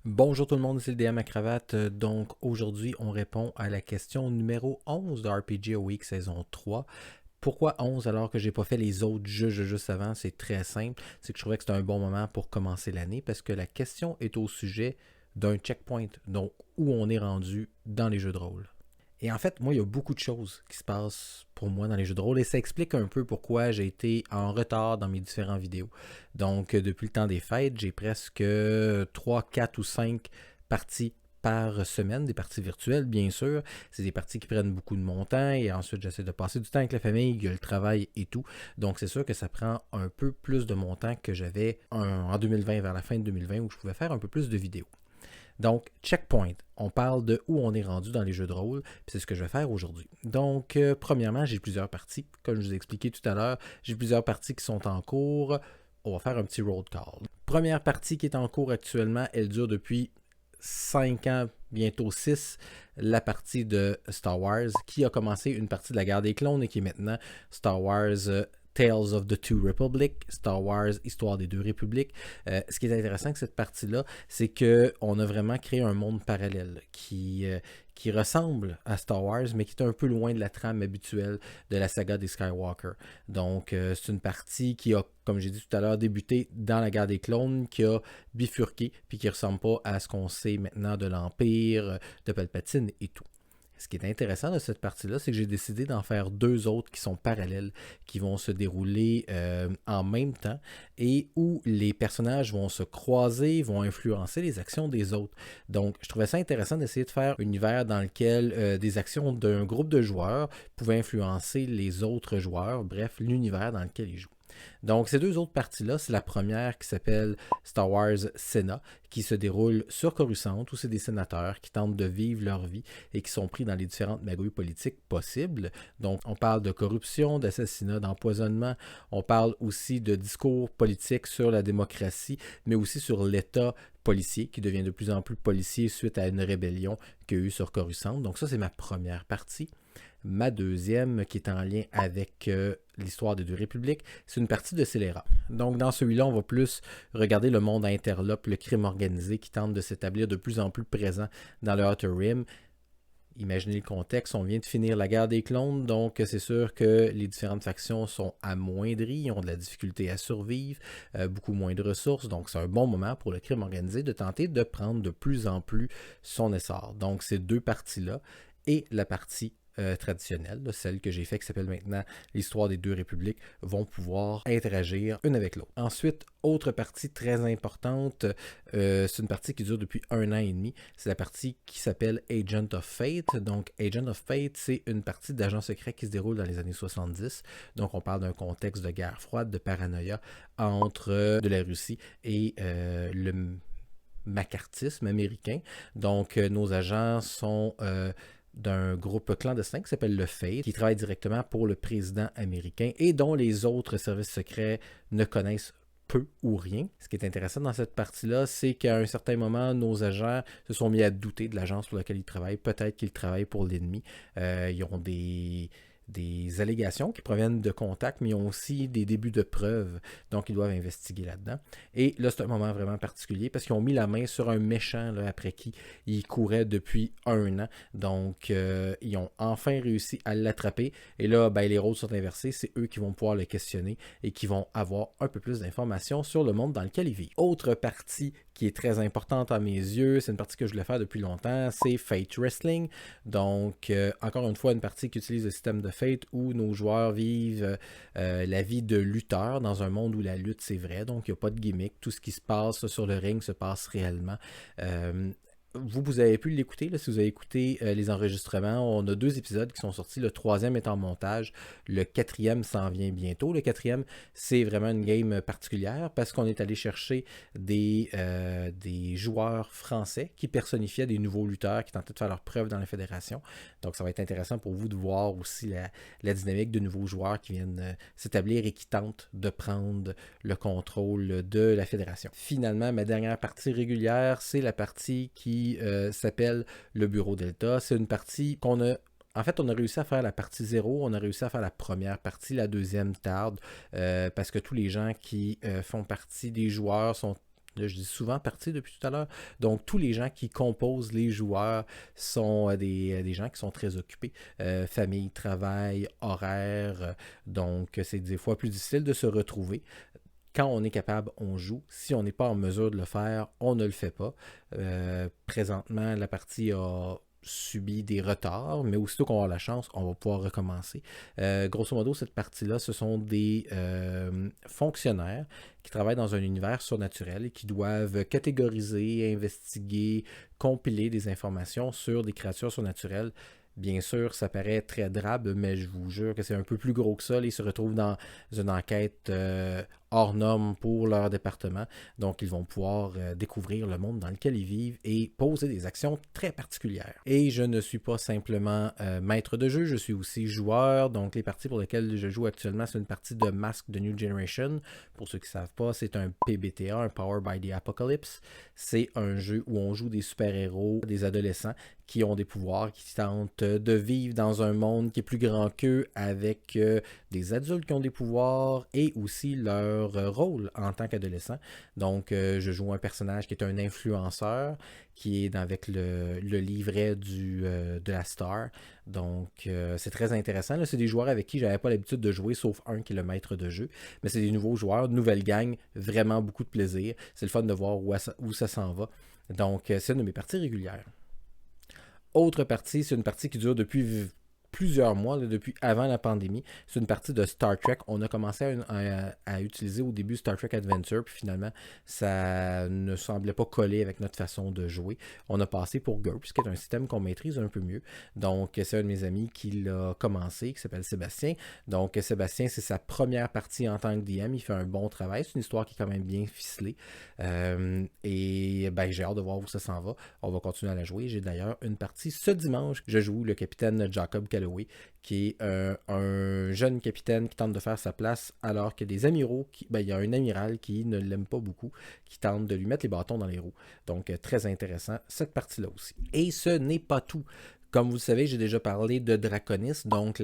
Bonjour tout le monde, c'est le DM à cravate. Donc aujourd'hui, on répond à la question numéro 11 de RPG A Week saison 3. Pourquoi 11 alors que j'ai pas fait les autres jeux juste avant? C'est très simple. C'est que je trouvais que c'était un bon moment pour commencer l'année parce que la question est au sujet d'un checkpoint, donc où on est rendu dans les jeux de rôle. Et en fait, moi, il y a beaucoup de choses qui se passent pour moi dans les jeux de rôle et ça explique un peu pourquoi j'ai été en retard dans mes différentes vidéos. Donc, depuis le temps des fêtes, j'ai presque 3, 4 ou 5 parties par semaine, des parties virtuelles, bien sûr. C'est des parties qui prennent beaucoup de mon temps et ensuite, j'essaie de passer du temps avec la famille, le travail et tout. Donc, c'est sûr que ça prend un peu plus de mon temps que j'avais en 2020, vers la fin de 2020, où je pouvais faire un peu plus de vidéos. Donc, checkpoint, on parle de où on est rendu dans les jeux de rôle, puis c'est ce que je vais faire aujourd'hui. Donc, premièrement, j'ai plusieurs parties. Comme je vous ai expliqué tout à l'heure, j'ai plusieurs parties qui sont en cours. On va faire un petit roll call. Première partie qui est en cours actuellement, elle dure depuis 5 ans, bientôt 6, la partie de Star Wars, qui a commencé une partie de la guerre des clones et qui est maintenant Star Wars Tales of the Two Republic, Star Wars, Histoire des deux républiques. Ce qui est intéressant avec cette partie-là, c'est qu'on a vraiment créé un monde parallèle qui ressemble à Star Wars, mais qui est un peu loin de la trame habituelle de la saga des Skywalker. Donc, c'est une partie qui a, comme j'ai dit tout à l'heure, débuté dans la guerre des clones, qui a bifurqué, puis qui ne ressemble pas à ce qu'on sait maintenant de l'Empire, de Palpatine et tout. Ce qui est intéressant de cette partie-là, c'est que j'ai décidé d'en faire deux autres qui sont parallèles, qui vont se dérouler en même temps et où les personnages vont se croiser, vont influencer les actions des autres. Donc, je trouvais ça intéressant d'essayer de faire un univers dans lequel des actions d'un groupe de joueurs pouvaient influencer les autres joueurs, bref, l'univers dans lequel ils jouent. Donc, ces deux autres parties-là, c'est la première qui s'appelle Star Wars Senna, qui se déroule sur Coruscant, où c'est des sénateurs qui tentent de vivre leur vie et qui sont pris dans les différentes magouilles politiques possibles. Donc, on parle de corruption, d'assassinat, d'empoisonnement. On parle aussi de discours politiques sur la démocratie, mais aussi sur l'État policier, qui devient de plus en plus policier suite à une rébellion qu'il y a eu sur Coruscant. Donc, ça, c'est ma première partie. Ma deuxième, qui est en lien avec l'histoire des deux républiques, c'est une partie de Scélérat. Donc, dans celui-là, on va plus regarder le monde interlope, le crime organisé qui tente de s'établir de plus en plus présent dans le Outer Rim. Imaginez le contexte, on vient de finir la guerre des clones, donc c'est sûr que les différentes factions sont amoindries, ont de la difficulté à survivre, beaucoup moins de ressources, donc c'est un bon moment pour le crime organisé de tenter de prendre de plus en plus son essor. Donc, ces deux parties-là et la partie traditionnelle, celle que j'ai fait qui s'appelle maintenant l'histoire des deux républiques, vont pouvoir interagir une avec l'autre. Ensuite, autre partie très importante, c'est une partie qui dure depuis 1 an et demi, c'est la partie qui s'appelle Agent of Fate. Donc, Agent of Fate, c'est une partie d'agents secrets qui se déroule dans les années 70. Donc, on parle d'un contexte de guerre froide, de paranoïa entre de la Russie et le macartisme américain. Donc, nos agents sont d'un groupe clandestin qui s'appelle le Fate, qui travaille directement pour le président américain et dont les autres services secrets ne connaissent peu ou rien. Ce qui est intéressant dans cette partie-là, c'est qu'à un certain moment, nos agents se sont mis à douter de l'agence pour laquelle ils travaillent. Peut-être qu'ils travaillent pour l'ennemi. Ils ont des allégations qui proviennent de contacts, mais ils ont aussi des débuts de preuves, donc ils doivent investiguer là-dedans. Et là, c'est un moment vraiment particulier parce qu'ils ont mis la main sur un méchant là, après qui ils couraient depuis 1 an. Donc, ils ont enfin réussi à l'attraper. Et là, ben, les rôles sont inversés. C'est eux qui vont pouvoir le questionner et qui vont avoir un peu plus d'informations sur le monde dans lequel ils vivent. Autre partie qui est très importante à mes yeux, c'est une partie que je voulais faire depuis longtemps, c'est Fate Wrestling. Donc, encore une fois, une partie qui utilise le système de Fate où nos joueurs vivent la vie de lutteurs dans un monde où la lutte, c'est vrai. Donc, il n'y a pas de gimmick. Tout ce qui se passe sur le ring se passe réellement. Vous avez pu l'écouter, là, si vous avez écouté les enregistrements. On a 2 épisodes qui sont sortis. Le 3e est en montage. Le 4e s'en vient bientôt. Le 4e, c'est vraiment une game particulière parce qu'on est allé chercher des joueurs français qui personnifiaient des nouveaux lutteurs qui tentaient de faire leur preuve dans la fédération. Donc, ça va être intéressant pour vous de voir aussi la dynamique de nouveaux joueurs qui viennent s'établir et qui tentent de prendre le contrôle de la fédération. Finalement, ma dernière partie régulière, c'est la partie qui s'appelle le Bureau Delta. C'est une partie qu'on a en fait, on a réussi à faire la partie 0, on a réussi à faire la première partie, la deuxième tarde, parce que tous les gens qui font partie des joueurs sont Là, je dis souvent partie depuis tout à l'heure. Donc, tous les gens qui composent les joueurs sont des gens qui sont très occupés. Famille, travail, horaire. Donc, c'est des fois plus difficile de se retrouver. Quand on est capable, on joue. Si on n'est pas en mesure de le faire, on ne le fait pas. Présentement, la partie a subi des retards, mais aussitôt qu'on aura la chance, on va pouvoir recommencer. Grosso modo, cette partie-là, ce sont des fonctionnaires qui travaillent dans un univers surnaturel et qui doivent catégoriser, investiguer, compiler des informations sur des créatures surnaturelles. Bien sûr, ça paraît très drabe, mais je vous jure que c'est un peu plus gros que ça. Ils se retrouvent dans une enquête hors norme pour leur département. Donc, ils vont pouvoir découvrir le monde dans lequel ils vivent et poser des actions très particulières. Et je ne suis pas simplement maître de jeu, je suis aussi joueur. Donc, les parties pour lesquelles je joue actuellement, c'est une partie de Mask de New Generation. Pour ceux qui ne savent pas, c'est un PBTA, un Power by the Apocalypse. C'est un jeu où on joue des super-héros, des adolescents qui ont des pouvoirs, qui tentent de vivre dans un monde qui est plus grand qu'eux avec des adultes qui ont des pouvoirs et aussi leur rôle en tant qu'adolescent. Donc, je joue un personnage qui est un influenceur, qui est avec le livret de la Star. Donc, c'est très intéressant. Là, c'est des joueurs avec qui je n'avais pas l'habitude de jouer, sauf un qui est le maître de jeu. Mais c'est des nouveaux joueurs, de nouvelle gang, vraiment beaucoup de plaisir. C'est le fun de voir où ça s'en va. Donc, c'est une de mes parties régulières. Autre partie, c'est une partie qui dure depuis plusieurs mois, là, depuis avant la pandémie. C'est une partie de Star Trek. On a commencé à utiliser au début Star Trek Adventure, puis finalement, ça ne semblait pas coller avec notre façon de jouer. On a passé pour GURPS, qui est un système qu'on maîtrise un peu mieux. Donc, c'est un de mes amis qui l'a commencé, qui s'appelle Sébastien. Donc, Sébastien, c'est sa première partie en tant que DM. Il fait un bon travail. C'est une histoire qui est quand même bien ficelée. Et ben, j'ai hâte de voir où ça s'en va. On va continuer à la jouer. J'ai d'ailleurs une partie ce dimanche. Je joue le capitaine Jacob Calloway, qui est un jeune capitaine qui tente de faire sa place alors que des amiraux, il y a un amiral qui ne l'aime pas beaucoup, qui tente de lui mettre les bâtons dans les roues. Donc, très intéressant, cette partie-là aussi. Et ce n'est pas tout. Comme vous le savez, j'ai déjà parlé de Draconis, donc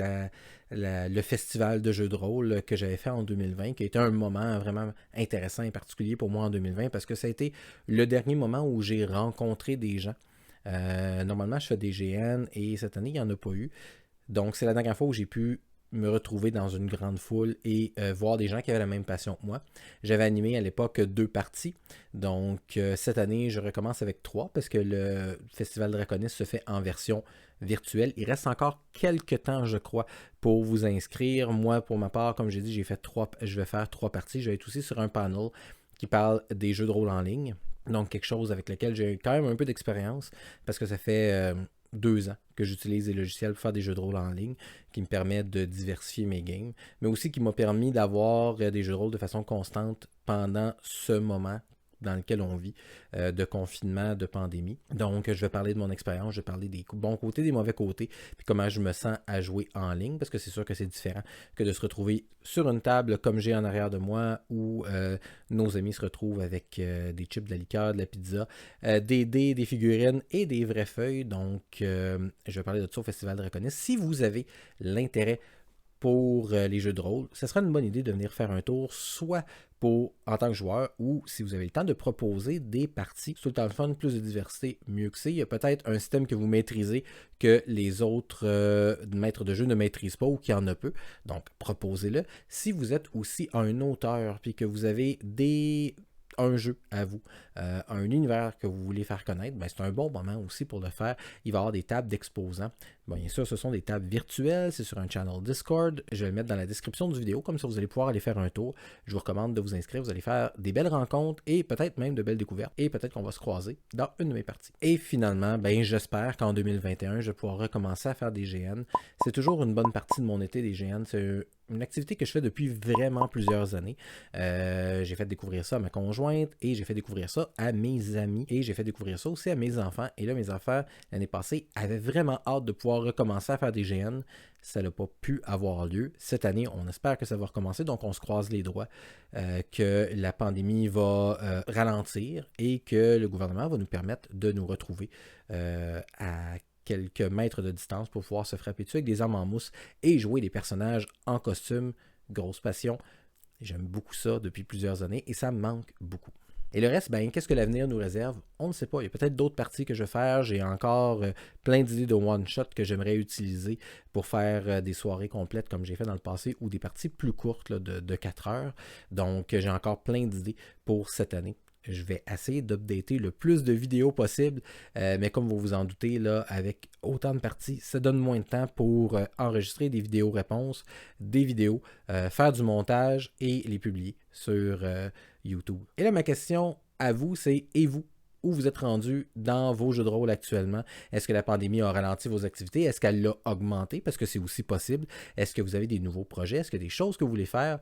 le festival de jeux de rôle que j'avais fait en 2020, qui a été un moment vraiment intéressant et particulier pour moi en 2020, parce que ça a été le dernier moment où j'ai rencontré des gens. Normalement, je fais des GN et cette année, il n'y en a pas eu. Donc, c'est la dernière fois où j'ai pu me retrouver dans une grande foule et voir des gens qui avaient la même passion que moi. J'avais animé à l'époque 2 parties. Donc, cette année, je recommence avec 3 parce que le Festival Draconis se fait en version virtuelle. Il reste encore quelques temps, je crois, pour vous inscrire. Moi, pour ma part, comme j'ai dit, je vais faire 3 parties. Je vais être aussi sur un panel qui parle des jeux de rôle en ligne. Donc, quelque chose avec lequel j'ai quand même un peu d'expérience parce que ça fait 2 ans que j'utilise des logiciels pour faire des jeux de rôle en ligne qui me permettent de diversifier mes games, mais aussi qui m'a permis d'avoir des jeux de rôle de façon constante pendant ce moment dans lequel on vit, de confinement, de pandémie. Donc, je vais parler de mon expérience, je vais parler des bons côtés, des mauvais côtés, puis comment je me sens à jouer en ligne, parce que c'est sûr que c'est différent que de se retrouver sur une table comme j'ai en arrière de moi, où nos amis se retrouvent avec des chips, de la liqueur, de la pizza, des dés, des figurines et des vraies feuilles. Donc, je vais parler de ça au Festival Draconis. Si vous avez l'intérêt pour les jeux de rôle, ce sera une bonne idée de venir faire un tour, soit en tant que joueur, ou si vous avez le temps de proposer des parties. C'est tout le temps le fun, plus de diversité, mieux que c'est. Il y a peut-être un système que vous maîtrisez que les autres maîtres de jeu ne maîtrisent pas ou qu'il y en a peu. Donc, proposez-le. Si vous êtes aussi un auteur, puis que vous avez un jeu à vous, un univers que vous voulez faire connaître, ben c'est un bon moment aussi pour le faire. Il va y avoir des tables d'exposants. Bien sûr, ce sont des tables virtuelles, c'est sur un channel Discord. Je vais le mettre dans la description du vidéo, comme ça vous allez pouvoir aller faire un tour. Je vous recommande de vous inscrire, vous allez faire des belles rencontres et peut-être même de belles découvertes. Et peut-être qu'on va se croiser dans une de mes parties. Et finalement, ben j'espère qu'en 2021, je vais pouvoir recommencer à faire des GN. C'est toujours une bonne partie de mon été, des GN. C'est une activité que je fais depuis vraiment plusieurs années. J'ai fait découvrir ça à ma conjointe et j'ai fait découvrir ça à mes amis et j'ai fait découvrir ça aussi à mes enfants. Et là, mes enfants, l'année passée, avaient vraiment hâte de pouvoir recommencer à faire des GN. Ça n'a pas pu avoir lieu. Cette année, on espère que ça va recommencer, donc on se croise les doigts que la pandémie va ralentir et que le gouvernement va nous permettre de nous retrouver à quelques mètres de distance pour pouvoir se frapper dessus avec des armes en mousse et jouer des personnages en costume. Grosse passion. J'aime beaucoup ça depuis plusieurs années et ça me manque beaucoup. Et le reste, ben, qu'est-ce que l'avenir nous réserve? On ne sait pas. Il y a peut-être d'autres parties que je vais faire. J'ai encore plein d'idées de one-shot que j'aimerais utiliser pour faire des soirées complètes comme j'ai fait dans le passé ou des parties plus courtes là, de 4 heures. Donc, j'ai encore plein d'idées pour cette année. Je vais essayer d'updater le plus de vidéos possible, mais comme vous vous en doutez, là, avec autant de parties, ça donne moins de temps pour enregistrer des vidéos réponses, des vidéos, faire du montage et les publier sur YouTube. Et là, ma question à vous, c'est et vous? Où vous êtes rendu dans vos jeux de rôle actuellement? Est-ce que la pandémie a ralenti vos activités? Est-ce qu'elle l'a augmenté? Parce que c'est aussi possible. Est-ce que vous avez des nouveaux projets? Est-ce qu'il y a des choses que vous voulez faire?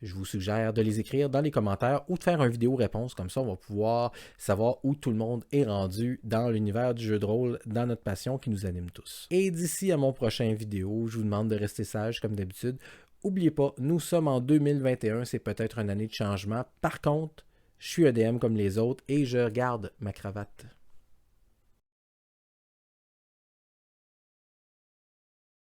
Je vous suggère de les écrire dans les commentaires ou de faire une vidéo réponse. Comme ça, on va pouvoir savoir où tout le monde est rendu dans l'univers du jeu de rôle, dans notre passion qui nous anime tous. Et d'ici à mon prochain vidéo, je vous demande de rester sage comme d'habitude. N'oubliez pas, nous sommes en 2021, c'est peut-être une année de changement. Par contre, je suis EDM comme les autres et je garde ma cravate.